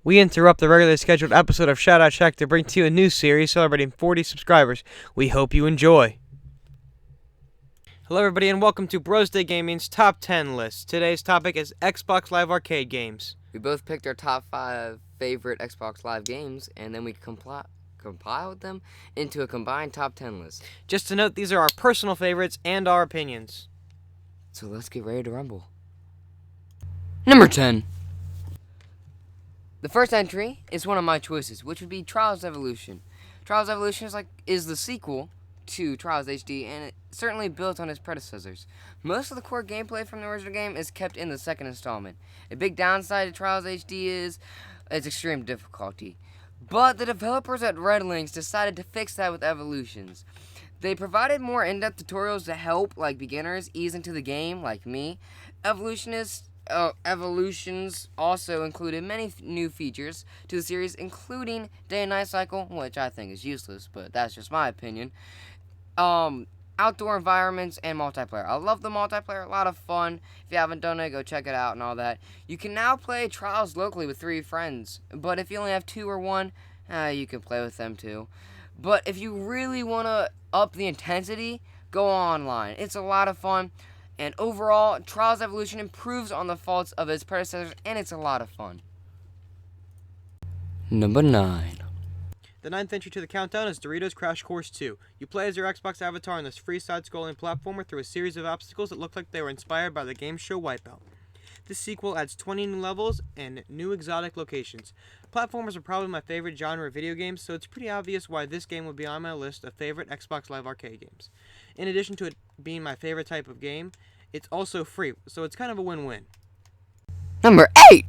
We interrupt the regularly scheduled episode of Shout Out Shack to bring to you a new series celebrating 40 subscribers. We hope you enjoy. Hello everybody and welcome to Bros Day Gaming's Top 10 list. Today's topic is Xbox Live Arcade games. We both picked our top 5 favorite Xbox Live games, and then we compiled them into a combined top 10 list. Just to note, these are our personal favorites and our opinions. So let's get ready to rumble. Number 10. The first entry is one of my choices, which would be Trials Evolution. Trials Evolution is the sequel to Trials HD, and it certainly built on its predecessors. Most of the core gameplay from the original game is kept in the second installment. A big downside to Trials HD is its extreme difficulty. But the developers at Red Links decided to fix that with Evolutions. They provided more in-depth tutorials to help beginners ease into the game, like me. Evolutions also included many new features to the series, including day and night cycle, which I think is useless, but that's just my opinion. Outdoor environments and multiplayer. I love the multiplayer, a lot of fun. If you haven't done it, go check it out and all that. You can now play Trials locally with 3 friends, but if you only have 2 or 1, you can play with them too. But if you really want to up the intensity, go online. It's a lot of fun. And overall, Trials Evolution improves on the faults of its predecessors, and it's a lot of fun. Number 9. The 9th entry to the countdown is Doritos Crash Course 2. You play as your Xbox avatar on this free side-scrolling platformer through a series of obstacles that look like they were inspired by the game show Wipeout. This sequel adds 20 new levels and new exotic locations. Platformers are probably my favorite genre of video games, so it's pretty obvious why this game would be on my list of favorite Xbox Live Arcade games. In addition to it being my favorite type of game, it's also free, so it's kind of a win-win. Number 8!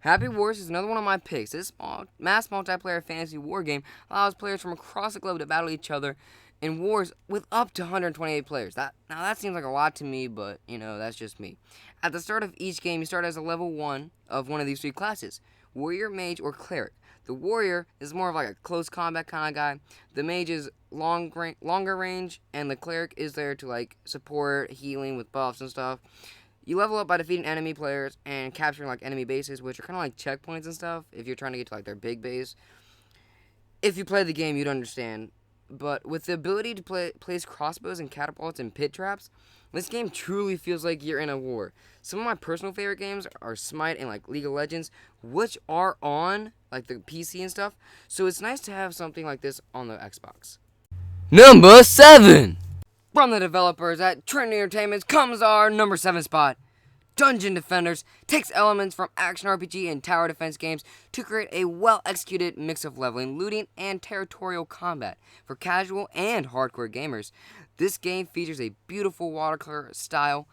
Happy Wars is another one of my picks. This mass multiplayer fantasy war game allows players from across the globe to battle each other in wars with up to 128 players. Now that seems like a lot to me, but that's just me. At the start of each game, you start as a level 1 of one of these 3 classes: Warrior, Mage, or Cleric. The Warrior is more of a close combat kind of guy. The Mage is longer range, and the Cleric is there to support healing with buffs and stuff. You level up by defeating enemy players and capturing enemy bases, which are kind of like checkpoints and stuff if you're trying to get to their big base. If you play the game, you'd understand. But with the ability to place crossbows and catapults and pit traps, this game truly feels like you're in a war. Some of my personal favorite games are Smite and League of Legends, which are on the PC and stuff. So it's nice to have something like this on the Xbox. Number 7! From the developers at Trinity Entertainment comes our number 7 spot. Dungeon Defenders takes elements from action RPG and tower defense games to create a well-executed mix of leveling, looting, and territorial combat for casual and hardcore gamers. This game features a beautiful watercolor style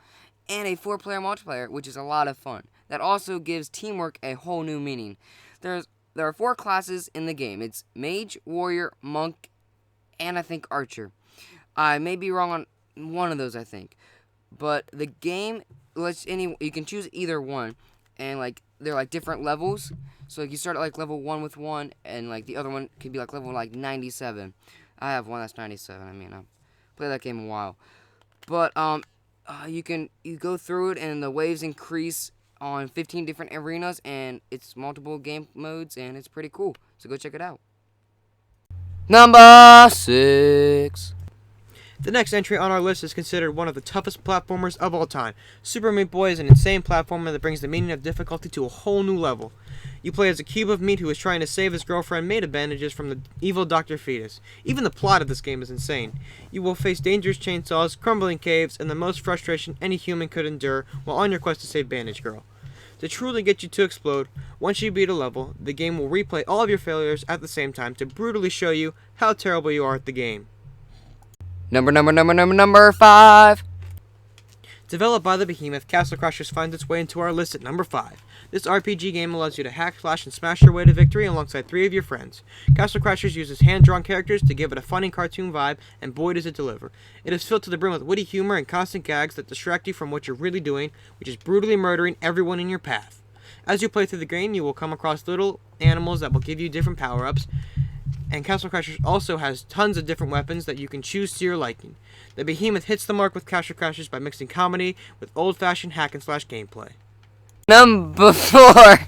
and a 4-player multiplayer, which is a lot of fun. That also gives teamwork a whole new meaning. There are 4 classes in the game. It's Mage, Warrior, Monk, and I think Archer. I may be wrong on one of those, I think. But the game you can choose either one, and they're different levels. So you start at level 1 with one, and the other one could be level 97. I have one that's 97. I've played that game a while. But you go through it, and the waves increase on 15 different arenas, and it's multiple game modes, and it's pretty cool. So go check it out. Number 6. The next entry on our list is considered one of the toughest platformers of all time. Super Meat Boy is an insane platformer that brings the meaning of difficulty to a whole new level. You play as a cube of meat who is trying to save his girlfriend made of bandages from the evil Dr. Fetus. Even the plot of this game is insane. You will face dangerous chainsaws, crumbling caves, and the most frustration any human could endure while on your quest to save Bandage Girl. To truly get you to explode, once you beat a level, the game will replay all of your failures at the same time to brutally show you how terrible you are at the game. Number 5. Developed by the behemoth, Castle Crashers finds its way into our list at number 5. This RPG game allows you to hack, slash, and smash your way to victory alongside 3 of your friends. Castle Crashers uses hand-drawn characters to give it a funny cartoon vibe, and boy does it deliver. It is filled to the brim with witty humor and constant gags that distract you from what you're really doing, which is brutally murdering everyone in your path. As you play through the game, you will come across little animals that will give you different power-ups, and Castle Crashers also has tons of different weapons that you can choose to your liking. The behemoth hits the mark with Castle Crashers by mixing comedy with old-fashioned hack-and-slash gameplay. Number 4.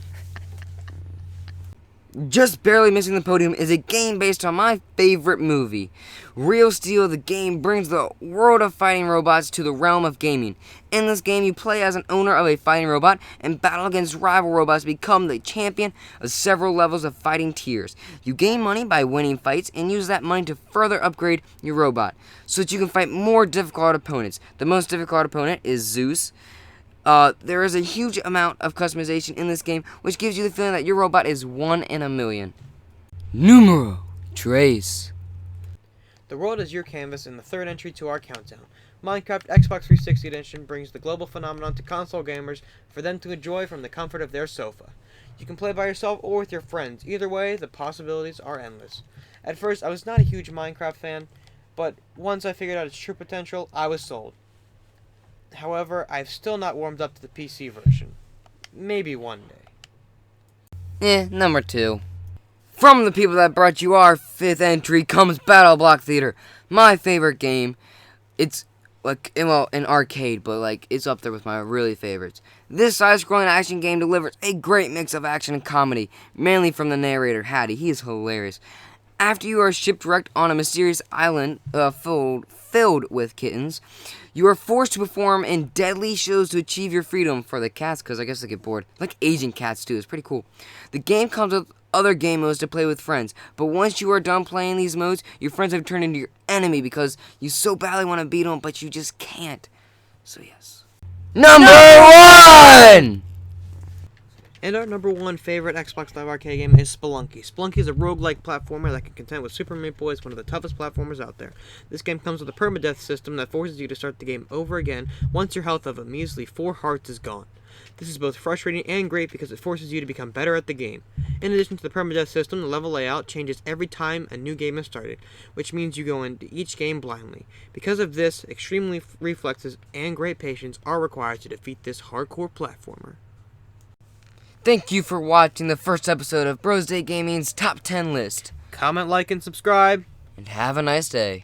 Just barely missing the podium is a game based on my favorite movie. Real Steel, the game, brings the world of fighting robots to the realm of gaming. In this game, you play as an owner of a fighting robot and battle against rival robots to become the champion of several levels of fighting tiers. You gain money by winning fights and use that money to further upgrade your robot so that you can fight more difficult opponents. The most difficult opponent is Zeus. There is a huge amount of customization in this game, which gives you the feeling that your robot is 1 in a million. Numero 3. The world is your canvas and the third entry to our countdown. Minecraft Xbox 360 Edition brings the global phenomenon to console gamers for them to enjoy from the comfort of their sofa. You can play by yourself or with your friends. Either way, the possibilities are endless. At first, I was not a huge Minecraft fan, but once I figured out its true potential, I was sold. However, I've still not warmed up to the PC version. Maybe one day. Number 2. From the people that brought you our 5th entry comes Battleblock Theater, my favorite game. It's an arcade, but it's up there with my really favorites. This side-scrolling action game delivers a great mix of action and comedy, mainly from the narrator, Hattie. He is hilarious. After you are shipwrecked on a mysterious island filled with kittens, you are forced to perform in deadly shows to achieve your freedom for the cats, because I guess they get bored. Like Asian cats, too. It's pretty cool. The game comes with other game modes to play with friends, but once you are done playing these modes, your friends have turned into your enemy because you so badly want to beat them, but you just can't. So, yes. Number 1! And our number 1 favorite Xbox Live Arcade game is Spelunky. Spelunky is a roguelike platformer that can contend with Super Meat Boy, one of the toughest platformers out there. This game comes with a permadeath system that forces you to start the game over again once your health of a measly 4 hearts is gone. This is both frustrating and great because it forces you to become better at the game. In addition to the permadeath system, the level layout changes every time a new game is started, which means you go into each game blindly. Because of this, extreme reflexes and great patience are required to defeat this hardcore platformer. Thank you for watching the first episode of Bros Day Gaming's Top 10 list. Comment, like, and subscribe. And have a nice day.